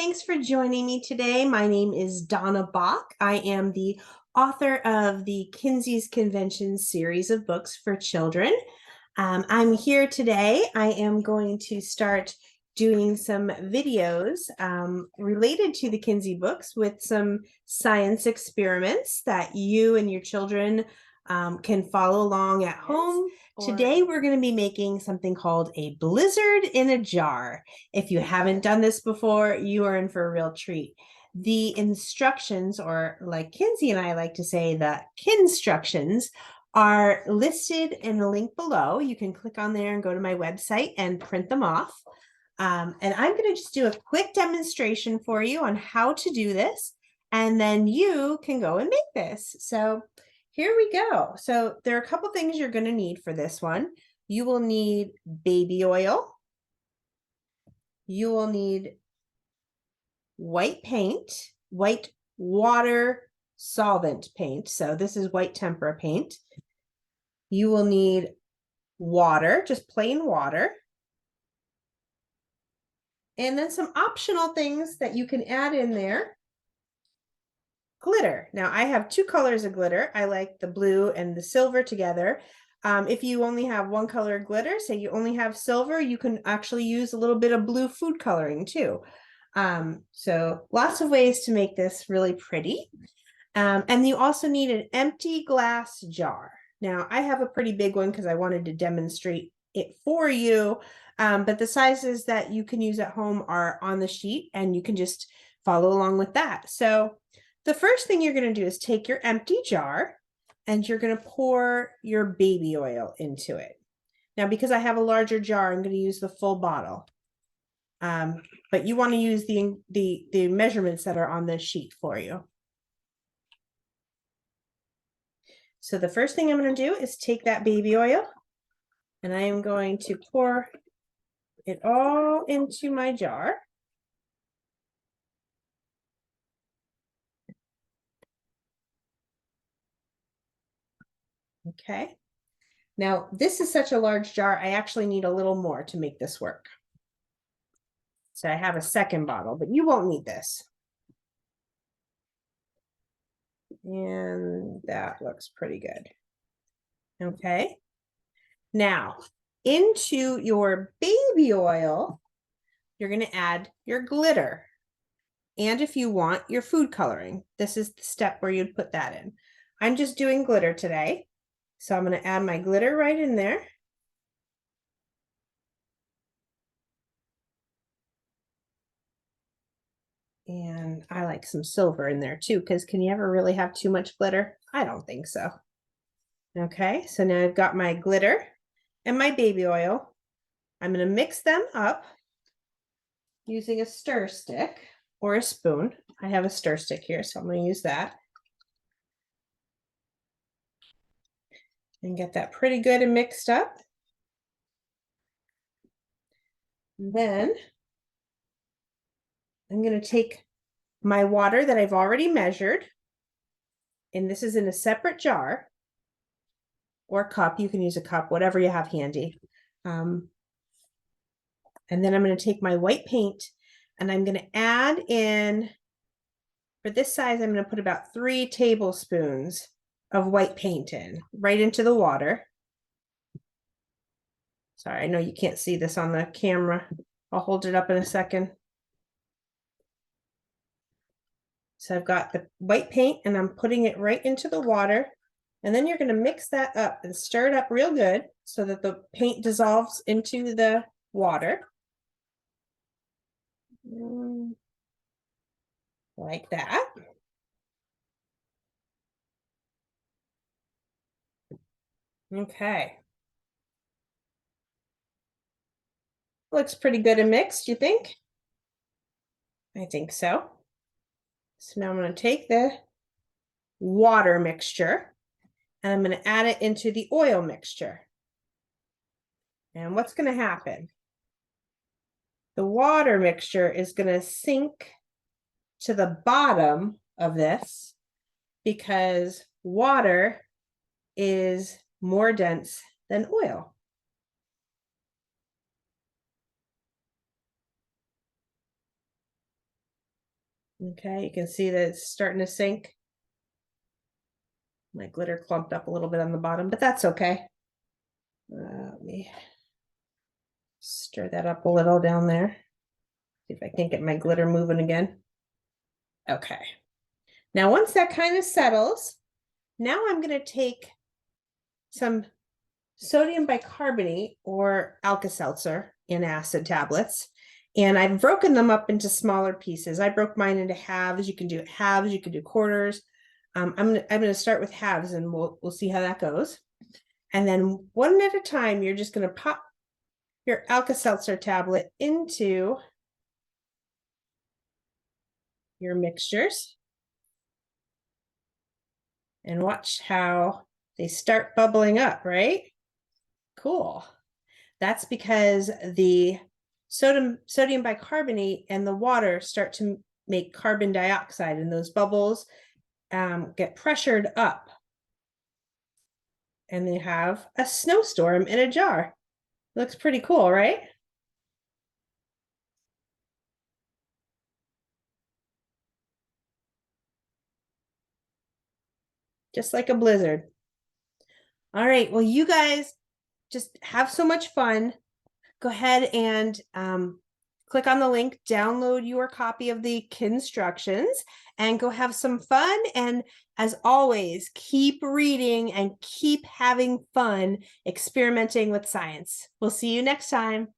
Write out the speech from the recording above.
Thanks for joining me today. My name is Donna Boock. I am the author of the Kinzie's Kinventions series of books for children. I'm here today. I am going to start doing some videos related to the Kinzie books with some science experiments that you and your children can follow along at home. Today, we're going to be making something called a blizzard in a jar. If you haven't done this before, you are in for a real treat. The instructions, or like Kinzie and I like to say, the kinstructions, are listed in the link below. You can click on there and go to my website and print them off. And I'm going to just do a quick demonstration for you on how to do this, and then you can go and make this. So here we go. So there are a couple things you're going to need for this one. You will need baby oil. You will need white paint, white water solvent paint. So this is white tempera paint. You will need water, just plain water. And then some optional things that you can add in there. Glitter. Now I have two colors of glitter. I like the blue and the silver together. If you only have one color of glitter, say you only have silver, you can actually use a little bit of blue food coloring too. So lots of ways to make this really pretty. And you also need an empty glass jar. Now I have a pretty big one because I wanted to demonstrate it for you. But the sizes that you can use at home are on the sheet, and you can just follow along with that. So the first thing you're going to do is take your empty jar and you're going to pour your baby oil into it. Now, because I have a larger jar, I'm going to use the full bottle. But you want to use the measurements that are on this sheet for you. So the first thing I'm going to do is take that baby oil, and I am going to pour it all into my jar. Okay. Now, this is such a large jar, I actually need a little more to make this work. So I have a second bottle, but you won't need this. And that looks pretty good. Okay. Now, into your baby oil, you're going to add your glitter. And if you want, your food coloring. This is the step where you'd put that in. I'm just doing glitter today. So I'm going to add my glitter right in there. And I like some silver in there too, because can you ever really have too much glitter? I don't think so. Okay, so now I've got my glitter and my baby oil. I'm going to mix them up using a stir stick or a spoon. I have a stir stick here, so I'm going to use that. And get that pretty good and mixed up. Then I'm going to take my water that I've already measured, and this is in a separate jar or cup. You can use a cup, whatever you have handy. And then I'm going to take my white paint, and I'm going to add in, for this size, I'm going to put about 3 tablespoons of white paint in, right into the water. Sorry, I know you can't see this on the camera. I'll hold it up in a second. So I've got the white paint, and I'm putting it right into the water. And then you're going to mix that up and stir it up real good so that the paint dissolves into the water. Like that. Okay. Looks pretty good and mixed, you think? I think so. So now I'm going to take the water mixture and I'm going to add it into the oil mixture. And what's going to happen? The water mixture is going to sink to the bottom of this because water is more dense than oil. Okay, you can see that it's starting to sink. My glitter clumped up a little bit on the bottom, but that's okay. Let me stir that up a little down there. See if I can't get my glitter moving again. Okay. Now, once that kind of settles, now I'm going to take some sodium bicarbonate or Alka Seltzer in acid tablets, and I've broken them up into smaller pieces. I broke mine into halves. You can do halves, you can do quarters. I'm gonna start with halves, and we'll see how that goes. And then one at a time, you're just gonna pop your Alka Seltzer tablet into your mixtures and watch how they start bubbling up, right? Cool. That's because the sodium bicarbonate and the water start to make carbon dioxide, and those bubbles get pressured up, and they have a snowstorm in a jar. Looks pretty cool, right? Just like a blizzard. All right, well, you guys just have so much fun. Go ahead and click on the link, download your copy of the Kinstructions, and go have some fun. And as always, keep reading and keep having fun experimenting with science. We'll see you next time.